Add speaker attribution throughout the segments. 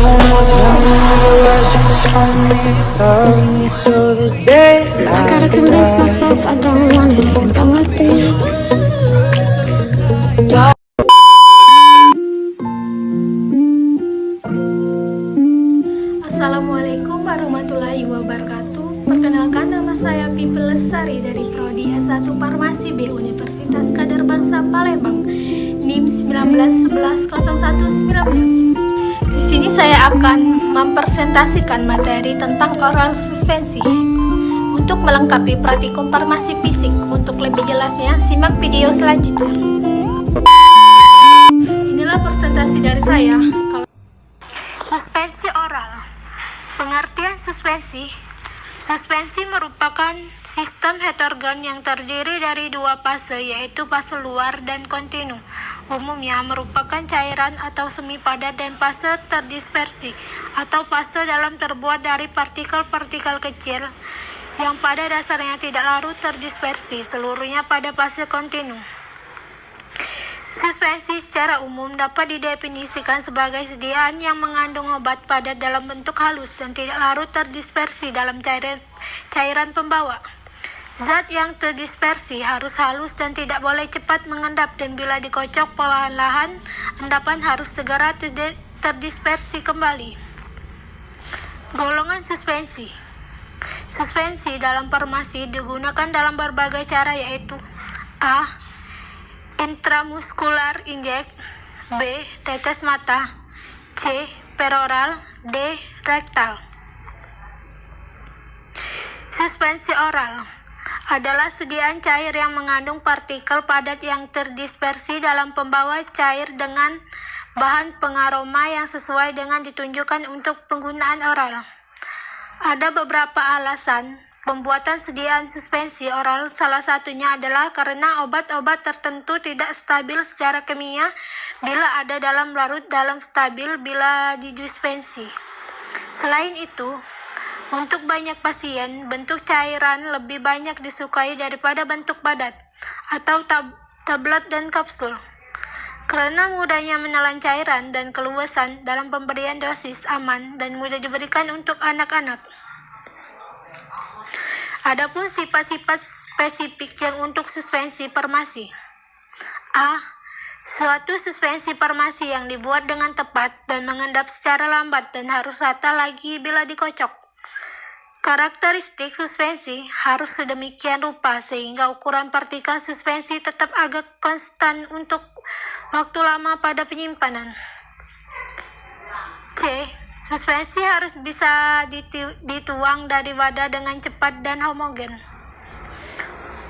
Speaker 1: I gotta convince myself I don't want it, even though I do.
Speaker 2: Assalamualaikum warahmatullahi wabarakatuh. Perkenalkan, nama saya Pipi Lestari dari Prodi S1 Farmasi B Universitas Kadar Bangsa Palembang, NIM 19110119. Di sini saya akan mempresentasikan materi tentang oral suspensi. Untuk melengkapi praktikum farmasi fisik, untuk lebih jelasnya simak video selanjutnya. Inilah presentasi dari saya. Suspensi oral. Pengertian suspensi. Suspensi merupakan sistem heterogen yang terdiri dari dua fase, yaitu fase luar dan kontinu. Umumnya merupakan cairan atau semi padat, dan fase terdispersi atau fase dalam terbuat dari partikel-partikel kecil yang pada dasarnya tidak larut terdispersi, seluruhnya pada fase kontinu. Suspensi secara umum dapat didefinisikan sebagai sediaan yang mengandung obat padat dalam bentuk halus dan tidak larut terdispersi dalam cairan pembawa. Zat yang terdispersi harus halus dan tidak boleh cepat mengendap, dan bila dikocok perlahan-lahan, endapan harus segera terdispersi kembali. Golongan suspensi. Suspensi dalam farmasi digunakan dalam berbagai cara, yaitu A. Intramuskular injek, B. Tetes mata, C. Peroral, D. Rektal. Suspensi oral adalah sediaan cair yang mengandung partikel padat yang terdispersi dalam pembawa cair dengan bahan pengaroma yang sesuai dengan ditunjukkan untuk penggunaan oral. Ada beberapa alasan pembuatan sediaan suspensi oral. Salah satunya adalah karena obat-obat tertentu tidak stabil secara kimia bila ada dalam larut, dalam stabil bila didispensi. Selain itu, untuk banyak pasien, bentuk cairan lebih banyak disukai daripada bentuk padat atau tablet dan kapsul. Karena mudahnya menelan cairan dan keluasan dalam pemberian dosis aman dan mudah diberikan untuk anak-anak. Adapun sifat-sifat spesifik yang untuk suspensi farmasi. A. Suatu suspensi farmasi yang dibuat dengan tepat dan mengendap secara lambat dan harus rata lagi bila dikocok. Karakteristik suspensi harus sedemikian rupa sehingga ukuran partikel suspensi tetap agak konstan untuk waktu lama pada penyimpanan. C. Suspensi harus bisa dituang dari wadah dengan cepat dan homogen.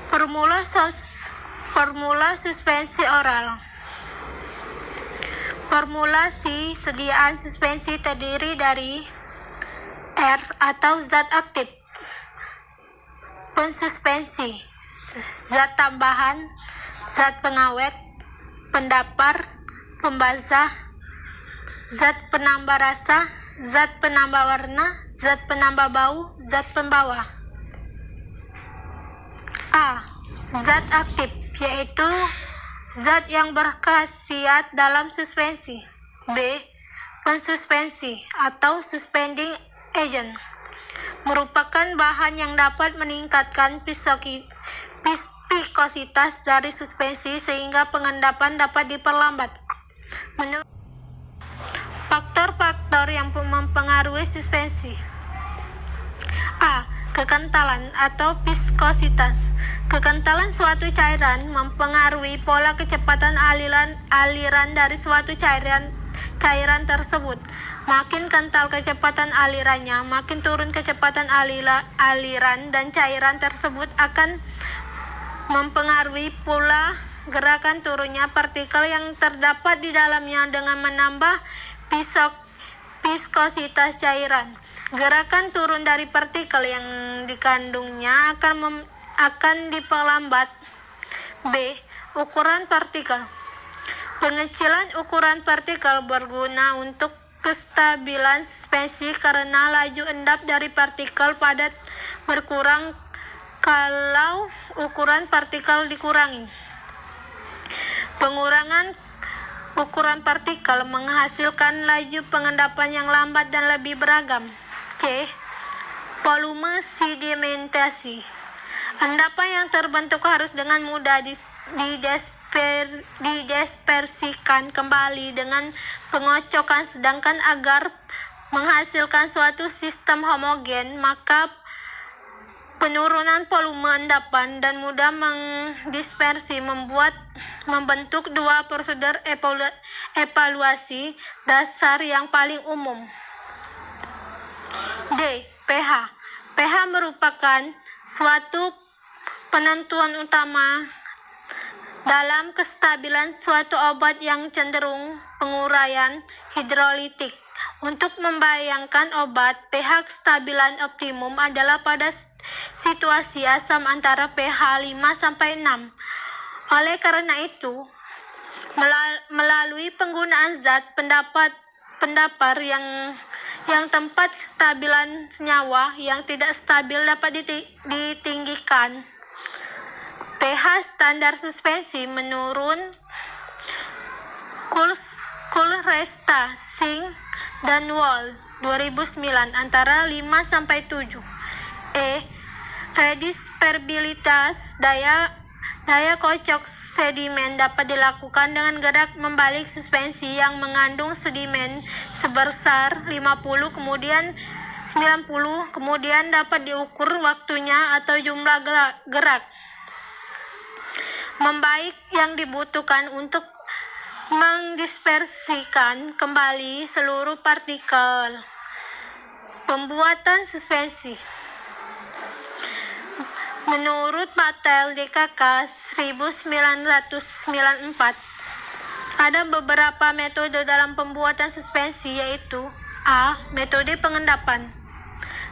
Speaker 2: Formula suspensi oral. Formulasi sediaan suspensi terdiri dari R atau zat aktif, pensuspensi, zat tambahan, zat pengawet, pendapar, pembasah, zat penambah rasa, zat penambah warna, zat penambah bau, zat pembawa. A. Zat aktif, yaitu zat yang berkhasiat dalam suspensi. B. Pensuspensi atau suspending agent, merupakan bahan yang dapat meningkatkan viskositas dari suspensi sehingga pengendapan dapat diperlambat. Menurut faktor-faktor yang mempengaruhi suspensi. A. Kekentalan atau viskositas. Kekentalan suatu cairan mempengaruhi pola kecepatan aliran dari suatu cairan tersebut. Makin kental kecepatan alirannya, makin turun kecepatan aliran, dan cairan tersebut akan mempengaruhi pula gerakan turunnya partikel yang terdapat di dalamnya dengan menambah viskositas cairan. Gerakan turun dari partikel yang dikandungnya akan diperlambat. B. Ukuran partikel. Pengecilan ukuran partikel berguna untuk kestabilan suspensi karena laju endap dari partikel padat berkurang kalau ukuran partikel dikurangi. Pengurangan ukuran partikel menghasilkan laju pengendapan yang lambat dan lebih beragam. C. Volume sedimentasi. Endapan yang terbentuk harus dengan mudah didispersikan kembali dengan pengocokan, sedangkan agar menghasilkan suatu sistem homogen, maka penurunan volume endapan dan mudah mendispersi membentuk dua prosedur evaluasi dasar yang paling umum. D. pH. pH merupakan suatu penentuan utama dalam kestabilan suatu obat yang cenderung penguraian hidrolitik. Untuk membayangkan obat, pH kestabilan optimum adalah pada situasi asam antara pH 5-6. Oleh karena itu, melalui penggunaan zat pendapar yang tempat kestabilan senyawa yang tidak stabil dapat ditinggikan. pH standar suspensi menurun Kulresta, Singh, dan Wall 2009 antara 5-7. E. Redisperbilitas. Daya kocok sedimen dapat dilakukan dengan gerak membalik suspensi yang mengandung sedimen sebesar 50 kemudian 90, kemudian dapat diukur waktunya atau jumlah gerak membaik yang dibutuhkan untuk mendispersikan kembali seluruh partikel. Pembuatan suspensi. Menurut Patel DKK 1994, ada beberapa metode dalam pembuatan suspensi, yaitu A. Metode pengendapan.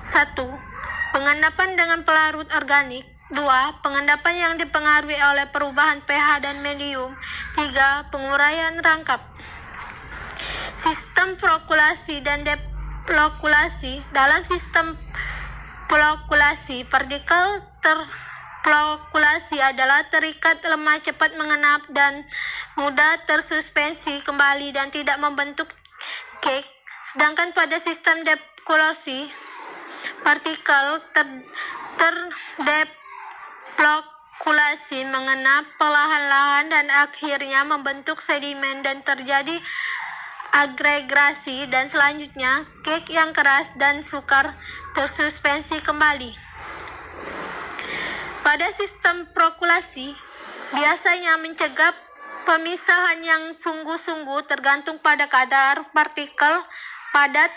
Speaker 2: 1. Pengendapan dengan pelarut organik. 2. Pengendapan yang dipengaruhi oleh perubahan pH dan medium. 3. Penguraian rangkap. Sistem flokulasi dan deplokulasi. Dalam sistem flokulasi, partikel terflokulasi adalah terikat lemah, cepat mengenap, dan mudah tersuspensi kembali dan tidak membentuk cake. Sedangkan pada sistem deplokulasi, partikel terdeplokulasi mengenap perlahan-lahan dan akhirnya membentuk sedimen dan terjadi agregasi, dan selanjutnya cake yang keras dan sukar tersuspensi kembali. Pada sistem flokulasi, biasanya mencegah pemisahan yang sungguh-sungguh tergantung pada kadar partikel padat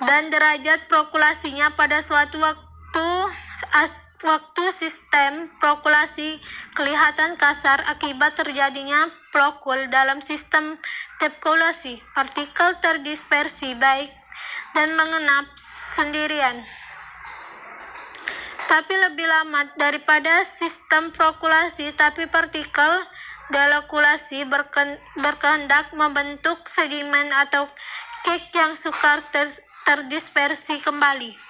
Speaker 2: dan derajat flokulasinya pada suatu waktu sistem flokulasi kelihatan kasar akibat terjadinya flokul. Dalam sistem deplokulasi, partikel terdispersi baik dan mengenap sendirian, tapi lebih lama daripada sistem flokulasi. Tapi partikel deplokulasi berkehendak membentuk sedimen atau cake yang sukar terdispersi kembali.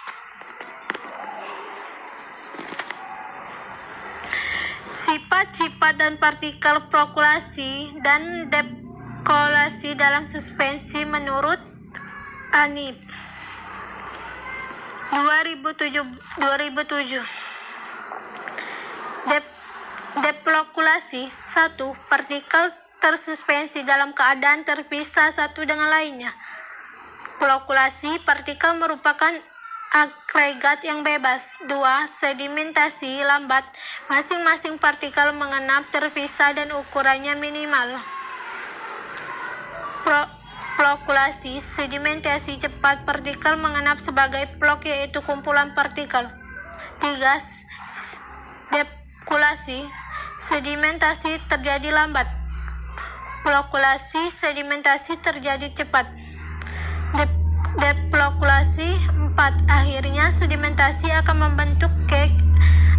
Speaker 2: Sifat-sifat dan partikel flokulasi dan deplokulasi dalam suspensi menurut Anip 2007. Deplokulasi. 1. Partikel tersuspensi dalam keadaan terpisah satu dengan lainnya. Flokulasi, partikel merupakan agregat yang bebas. 2. Sedimentasi lambat. Masing-masing partikel mengenap terpisah dan ukurannya minimal. Flokulasi. Sedimentasi cepat. Partikel mengenap sebagai flok, yaitu kumpulan partikel. 3. Deplokulasi. Sedimentasi terjadi lambat. Flokulasi. Sedimentasi terjadi cepat. Deplokulasi. 4. Akhirnya sedimentasi akan membentuk cake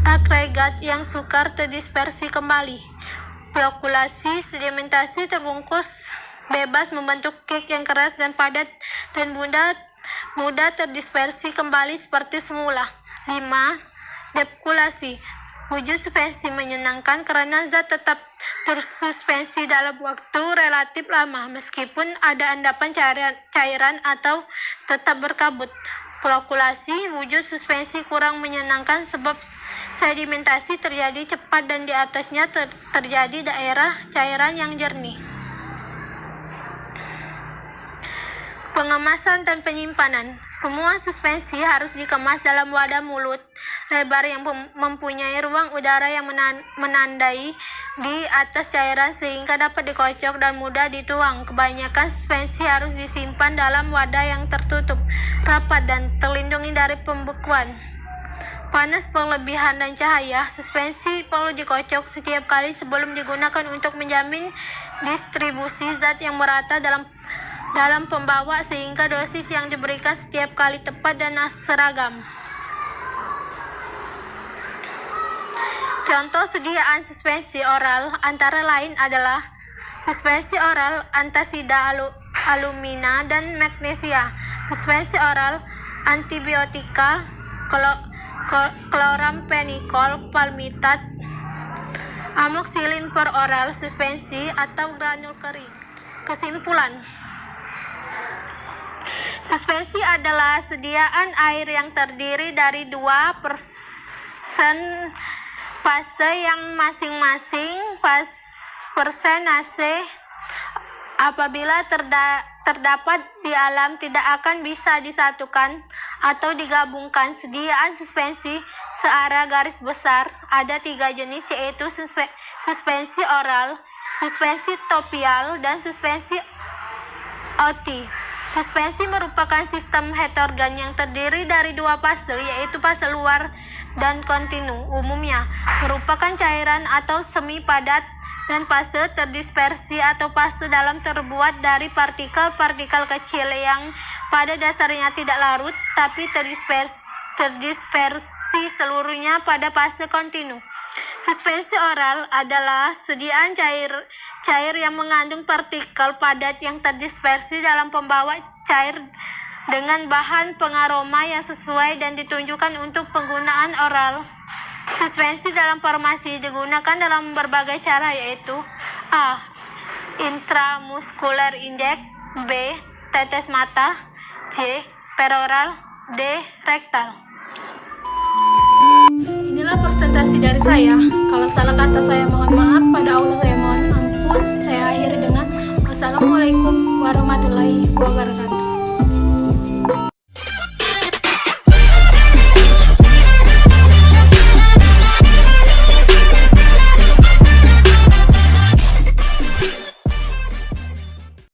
Speaker 2: agregat yang sukar terdispersi kembali. Flokulasi. Sedimentasi terbungkus bebas membentuk cake yang keras dan padat dan mudah terdispersi kembali seperti semula. 5. Deplokulasi. Wujud suspensi menyenangkan karena zat tetap tersuspensi dalam waktu relatif lama meskipun ada endapan cairan atau tetap berkabut. Flokulasi, wujud suspensi kurang menyenangkan sebab sedimentasi terjadi cepat dan di atasnya terjadi daerah cairan yang jernih. Pengemasan dan penyimpanan. Semua suspensi harus dikemas dalam wadah mulut lebar yang mempunyai ruang udara yang menandai di atas cairan sehingga dapat dikocok dan mudah dituang. Kebanyakan suspensi harus disimpan dalam wadah yang tertutup rapat dan terlindungi dari pembekuan. Panas berlebihan dan cahaya. Suspensi perlu dikocok setiap kali sebelum digunakan untuk menjamin distribusi zat yang merata dalam pembawa sehingga dosis yang diberikan setiap kali tepat dan seragam. Contoh sediaan suspensi oral antara lain adalah suspensi oral antasida alumina dan magnesia, suspensi oral antibiotika klorampenikol palmitat, amoxicillin per oral suspensi atau granul kering. Kesimpulan, suspensi adalah sediaan air yang terdiri dari 2% fase yang masing-masing persenase apabila terdapat di alam tidak akan bisa disatukan atau digabungkan. Sediaan suspensi searah garis besar ada 3 jenis, yaitu suspensi oral, suspensi topial, dan suspensi OT. Suspensi merupakan sistem heterogen yang terdiri dari 2 fase, yaitu fase luar dan kontinu. Umumnya merupakan cairan atau semi padat, dan fase terdispersi atau fase dalam terbuat dari partikel-partikel kecil yang pada dasarnya tidak larut tapi terdispersi seluruhnya pada fase kontinu. Suspensi oral adalah sediaan cair yang mengandung partikel padat yang terdispersi dalam pembawa cair dengan bahan pengaroma yang sesuai dan ditunjukkan untuk penggunaan oral. Suspensi dalam farmasi digunakan dalam berbagai cara, yaitu A. Intramuskuler injek, B. Tetes mata, C. Peroral, D. Rektal. Inilah presentasi dari saya. Kalau salah kata saya mohon maaf, pada Allah saya mohon ampun. Saya akhiri dengan wassalamualaikum warahmatullahi wabarakatuh.